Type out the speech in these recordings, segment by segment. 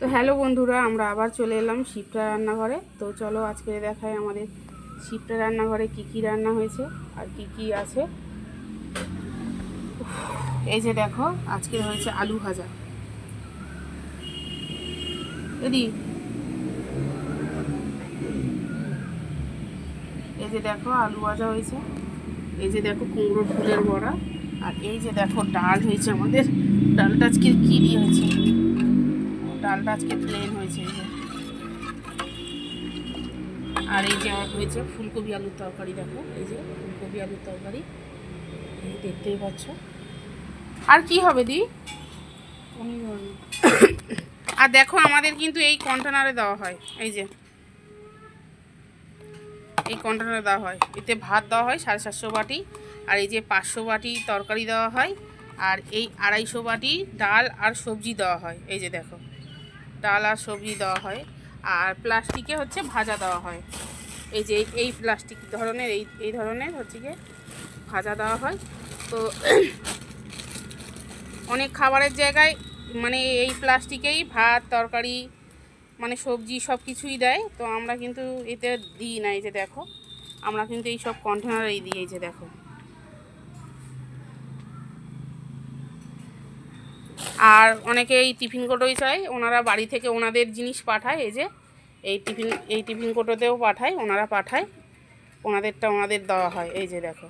তো হ্যালো বন্ধুরা, আমরা আবার চলে এলাম শিপ্রা রান্নাঘরে। তো চলো আজকে দেখাই আমাদের শিপ্রা রান্নাঘরে কি কি রান্না হয়েছে আর কি কি আছে। এই যে দেখো, আজকে হয়েছে আলু ভাজা। দিদি, এই যে দেখো আলু ভাজা হয়েছে। এই যে দেখো কুমড়োর ফুলের বড়া। আর এই যে দেখো ডাল হয়েছে আমাদের। ডালটা আজকে কী দিয়ে হয়েছে? ডালটা আজকে প্লেন হয়েছে। এই যে, আর এই যে হয়েছে ফুলকপি আলুর তরকারি। দেখো এই যে ফুলকপি আলুর তরকারি, এই দেখতেই পাচ্ছ। আর কি হবে দি? আর দেখো আমাদের কিন্তু এই কন্টেনারে দেওয়া হয়। এই যে এই কন্টেনারে দেওয়া হয়, এতে ভাত দেওয়া হয় 750 বাটি। আর এই যে 500 বাটি তরকারি দেওয়া হয়। আর এই 250 বাটি ডাল আর সবজি দেওয়া হয়। এই যে দেখো ডাল আর সবজি দেওয়া হয়। আর প্লাস্টিকে হচ্ছে ভাজা দেওয়া হয়। এই যে এই প্লাস্টিক ধরনের এই ধরনের হচ্ছে গিয়ে ভাজা দেওয়া হয়। তো অনেক খাবারের জায়গায় মানে এই প্লাস্টিকেই ভাত তরকারি মানে সবজি সব কিছুই দেয়। তো আমরা কিন্তু এতে দিই না। এই যে দেখো আমরা কিন্তু এই সব কন্টেনারেই দিই। এই যে দেখো, আর অনেকে এই টিফিন কোটোই চায়, ওনারা বাড়ি থেকে ওনাদের জিনিস পাঠায়। এই যে এই টিফিন কোটোতেও পাঠায়, ওনারা পাঠায়, ওনাদেরটা ওনাদের দেওয়া হয়। এই যে দেখো,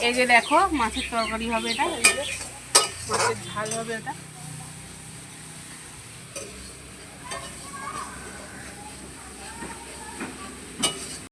এই যে দেখো মাছের তরকারি হবে এটা। এই যে মাছের ঝাল হবে এটা।